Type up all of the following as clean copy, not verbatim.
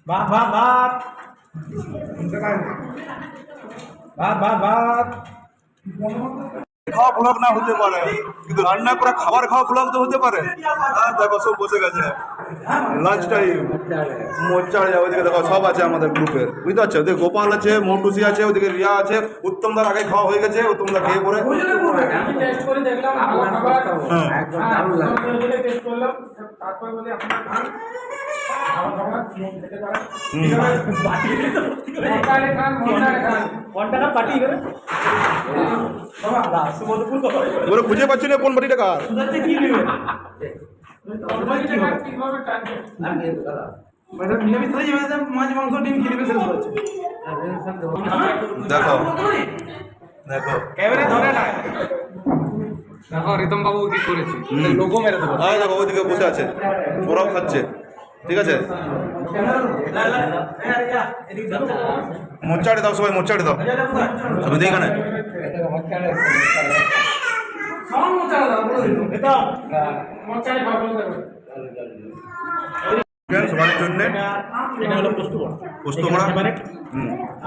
ভাত ভাত ভাত ভাত ভাত ভাত খাওয়া ব্লগ না হতে পারে, কিন্তু রান্না করা খাবার খাওয়া ব্লগ তো হতে পারে। আর দেখো সব বসে গেছে লাঞ্চ টাইম। মোচ্চা ওইদিকে দেখো সব আছে আমাদের গ্রুপে, বুঝতে পারছো? ওদিকে গোপাল আছে, মৌটুসি আছে, ওদিকে রিয়া আছে। উত্তমদার আগে খাওয়া হয়ে গেছে, উত্তমদা খেয়ে পরে খুঁজে পাচ্ছি না কোন বাড়িটা কার। মাছ মাংস ডিম খেয়ে দেখো দেখো ক্যামেরা ধরে না। দেখো রিতম বাবু কি করেছে, লোগো মেরে দেবো। দেখো ওইদিকে বসে আছে, ওরাও খাচ্ছে। ঠিক আছে, মোচ্চাড়ে দাও সবাই, মোচ্চাড়ে দাও সবাই এখানে। সবার জন্য এটা হলো পোস্ত করা।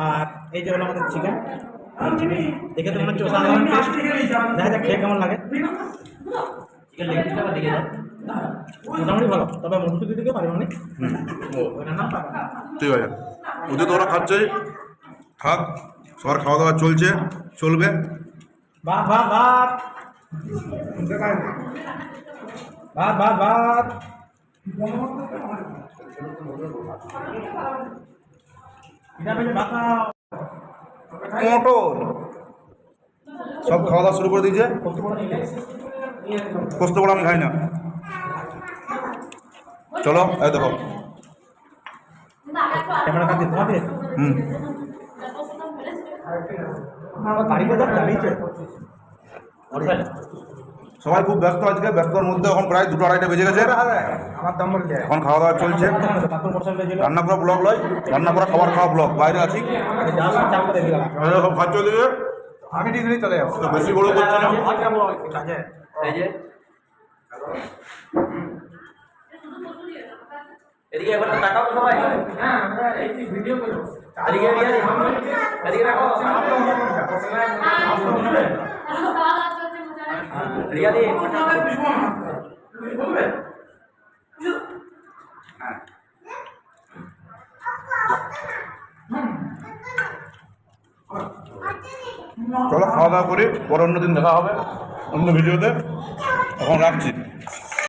আর এই যে হলো আমাদের চিকেন আর চিনি। দেখে তো মনে হচ্ছে অসাধারণ টেস্ট। দেখা যাক খেয়ে কেমন লাগে। চিকেন লেগ পিসটা দেখে যাও, মোটামুটি ভালো। তবে মধু দিতে পারবে মানে ঠিক আছে, ওদের তো ওরা খাচ্ছে, থাক। সবার খাওয়া দাওয়া চলছে, চলবে। ভাত ভাত ভাত ভাত ভাত ভাত মোটর সব খাওয়া দাওয়া শুরু করে দিয়েছে। পোস্ত বড়া আমি খাই না। চলো এই দেখো ক্যামেরা কাটতে তোমাদের গাড়ি বাজার চালিয়েছে। সবাই খুব ব্যস্ত আজকে, ব্যস্ততার মধ্যে এখন প্রায় 2-2:30 বেজে গেছে। আমার দাম বলতে এখন খাওয়া দাওয়া চলছে। রান্না করা ব্লগ নয়, রান্না করা খাবার খাওয়া ব্লগ। বাইরে আছি, সব খাচ্ছে ওদিকে। আগে ডিগ্রি চলে যাবো, বেশি বড় করছে না। এদিকে এবার তাকাও তো সবাই। হ্যাঁ আমরা এই ভিডিও করব। এদিকে এদিকে রাখো। রিয়া দি বলবে। চলো খাওয়া দাওয়া করি, পরে অন্য দিন দেখা হবে অন্য ভিডিওতে। এখন রাখছি।